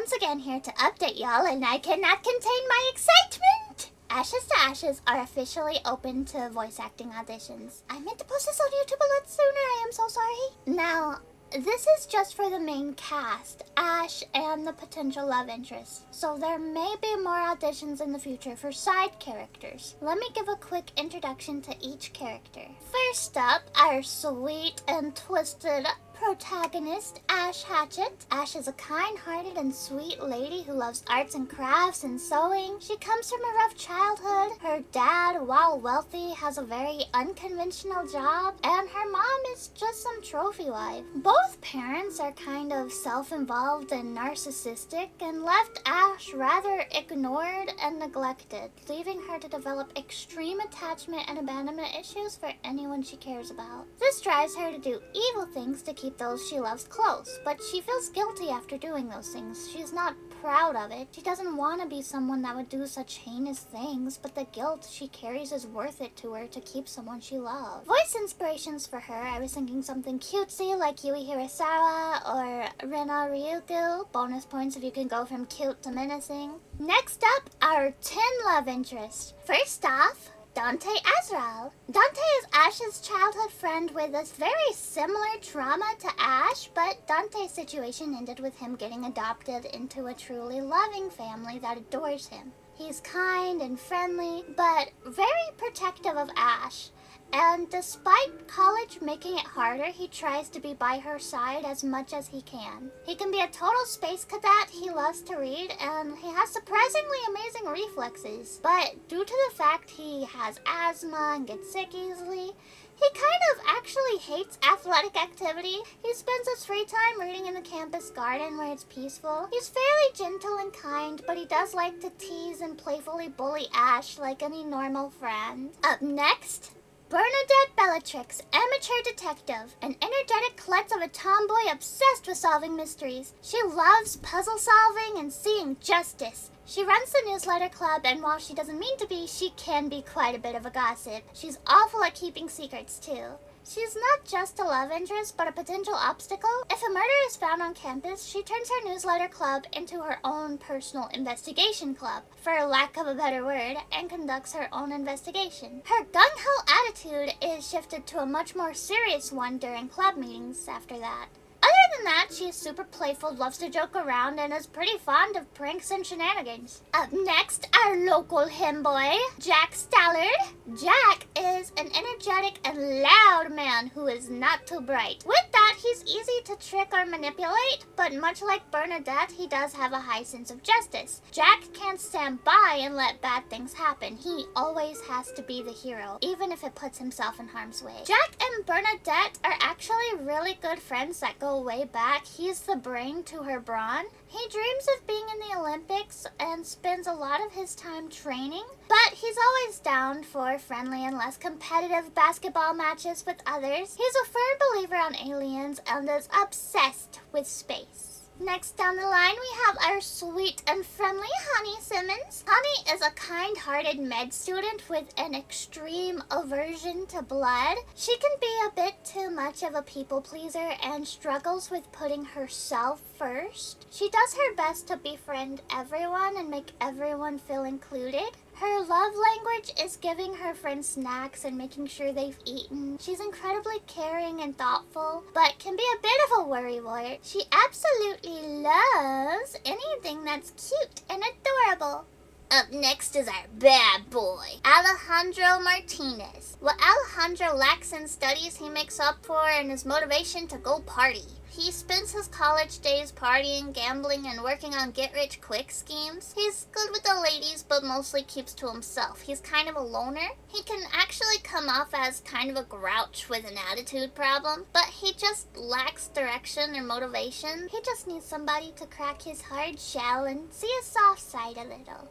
once again here to update y'all, and I cannot contain my excitement! Ashes to Ashes are officially open to voice acting auditions. I meant to post this on YouTube a lot sooner, I am so sorry. Now, this is just for the main cast, Ash and the potential love interest. So there may be more auditions in the future for side characters. Let me give a quick introduction to each character. First up, our sweet and twisted protagonist, Ash Hatchett. Ash is a kind-hearted and sweet lady who loves arts and crafts and sewing. She comes from a rough childhood. Her dad, while wealthy, has a very unconventional job, and her mom is just some trophy wife. Both parents are kind of self-involved and narcissistic and left Ash rather ignored and neglected, leaving her to develop extreme attachment and abandonment issues for anyone she cares about. This drives her to do evil things to keep those she loves close, but she feels guilty after doing those things. She's not proud of it. She doesn't want to be someone that would do such heinous things, but the guilt she carries is worth it to her to keep someone she loves. Voice inspirations for her, I was thinking something cutesy like Yui Hirasawa or Rena Ryugu. Bonus points if you can go from cute to menacing. Next up, our 10 love interests. First off, Dante Azrael. Dante is Ash's childhood friend with a very similar trauma to Ash, but Dante's situation ended with him getting adopted into a truly loving family that adores him. He's kind and friendly, but very protective of Ash. And despite college making it harder, he tries to be by her side as much as he can. He can be a total space cadet, he loves to read, and he has surprisingly amazing reflexes. But due to the fact he has asthma and gets sick easily, he kind of actually hates athletic activity. He spends his free time reading in the campus garden where it's peaceful. He's fairly gentle and kind, but he does like to tease and playfully bully Ash like any normal friend. Up next, Bernadette Bellatrix, amateur detective, an energetic klutz of a tomboy obsessed with solving mysteries. She loves puzzle solving and seeing justice. She runs the newsletter club, and while she doesn't mean to be, she can be quite a bit of a gossip. She's awful at keeping secrets, too. She's not just a love interest, but a potential obstacle. If a murder is found on campus, she turns her newsletter club into her own personal investigation club, for lack of a better word, and conducts her own investigation. Her gung-ho attitude is shifted to a much more serious one during club meetings after that. Other than that, she is super playful, loves to joke around, and is pretty fond of pranks and shenanigans. Up next, our local himboy, Jack Stallard. Jack is an energetic and loud man who is not too bright. With that, he's easy to trick or manipulate, but much like Bernadette, he does have a high sense of justice. Jack can't stand by and let bad things happen. He always has to be the hero, even if it puts himself in harm's way. Jack and Bernadette are actually really good friends that go way back. He's the brain to her brawn. He dreams of being in the Olympics and spends a lot of his time training, but he's always down for friendly and less competitive basketball matches with others. He's a firm believer on aliens and is obsessed with space. Next down the line, we have our sweet and friendly Honey Simmons. Honey is a kind-hearted med student with an extreme aversion to blood. She can be a bit too much of a people pleaser and struggles with putting herself first. She does her best to befriend everyone and make everyone feel included. Her love language is giving her friends snacks and making sure they've eaten. She's incredibly caring and thoughtful, but can be a bit of a worrywart. She absolutely loves anything that's cute and adorable. Up next is our bad boy, Alejandro Martinez. What Alejandro lacks in studies, he makes up for in his motivation to go party. He spends his college days partying, gambling, and working on get-rich-quick schemes. He's good with the ladies, but mostly keeps to himself. He's kind of a loner. He can actually come off as kind of a grouch with an attitude problem, but he just lacks direction or motivation. He just needs somebody to crack his hard shell and see his soft side a little.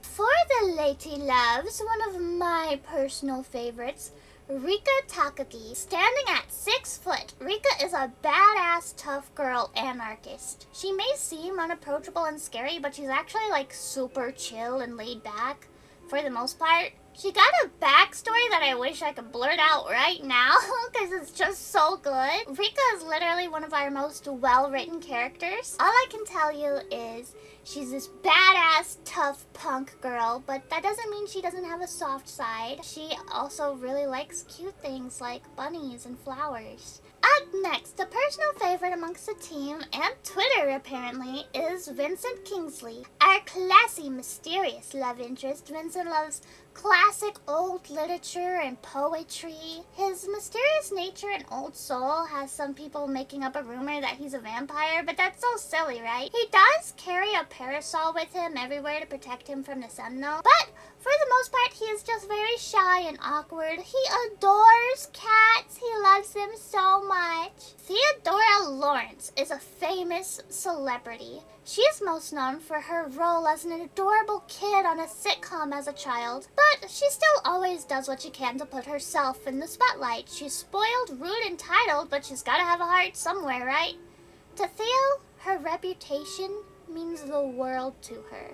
For the lady loves, one of my personal favorites, Rika Takagi. Standing at 6 foot, Rika is a badass tough girl anarchist. She may seem unapproachable and scary, but she's actually like super chill and laid back. for the most part. She got a backstory that I wish I could blurt out right now because it's just so good. Rika is literally one of our most well-written characters. All I can tell you is she's this badass, tough punk girl, but that doesn't mean she doesn't have a soft side. She also really likes cute things like bunnies and flowers. Up next, a personal favorite amongst the team and Twitter apparently is Vincent Kingsley. Our classy, mysterious love interest. Vincent loves classic old literature and poetry. His mysterious nature and old soul has some people making up a rumor that he's a vampire, but that's so silly, right? He does carry a parasol with him everywhere to protect him from the sun though, but for the most part he is just very shy and awkward. He adores cats. He loves them so much. Theodora Lawrence is a famous celebrity. She is most known for her role as an adorable kid on a sitcom as a child, but she still always does what she can to put herself in the spotlight. She's spoiled, rude, and entitled, but she's gotta have a heart somewhere, right? To Theo, her reputation means the world to her.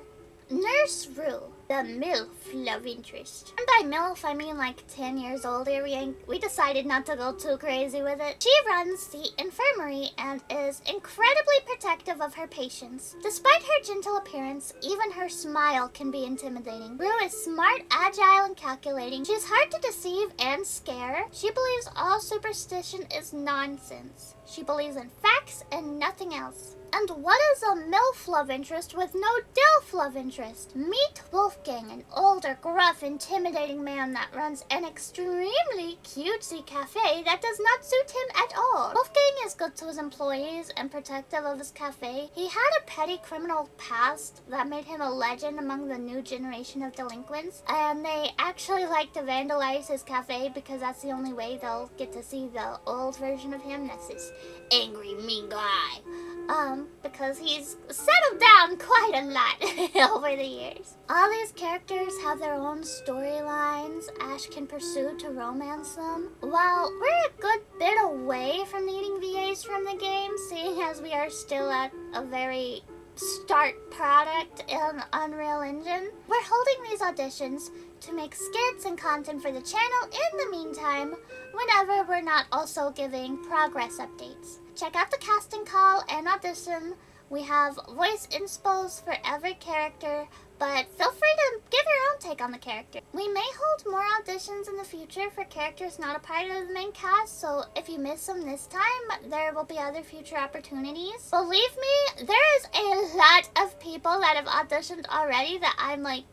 Nurse Rue, the MILF love interest. And by MILF, I mean like 10 years older. We decided not to go too crazy with it. She runs the infirmary and is incredibly protective of her patients. Despite her gentle appearance, even her smile can be intimidating. Rue is smart, agile, and calculating. She is hard to deceive and scare. She believes all superstition is nonsense. She believes in facts and nothing else. And what is a MILF love interest with no DILF love interest? Meet Wolfgang, an older, gruff, intimidating man that runs an extremely cutesy cafe that does not suit him at all. Wolfgang is good to his employees and protective of his cafe. He had a petty criminal past that made him a legend among the new generation of delinquents, and they actually like to vandalize his cafe because that's the only way they'll get to see the old version of him. That's this angry, mean guy. Because he's settled down quite a lot over the years. All these characters have their own storylines Ash can pursue to romance them. While we're a good bit away from needing VAs from the game, seeing as we are still at a very start product in Unreal Engine, we're holding these auditions to make skits and content for the channel in the meantime, whenever we're not also giving progress updates. Check out the casting call and audition. We have voice inspos for every character, but feel free to give your own take on the character. We may hold more auditions in the future for characters not a part of the main cast, so if you miss them this time, there will be other future opportunities. Believe me, there is a lot of people that have auditioned already that I'm like,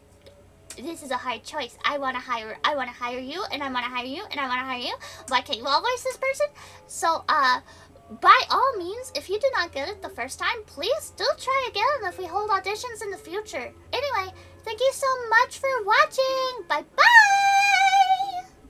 this is a hard choice. I want to hire you, and I want to hire you, and I want to hire you. Why can't you all voice this person? So, by all means, if you do not get it the first time, please still try again if we hold auditions in the future. Anyway, thank you so much for watching. Bye-bye!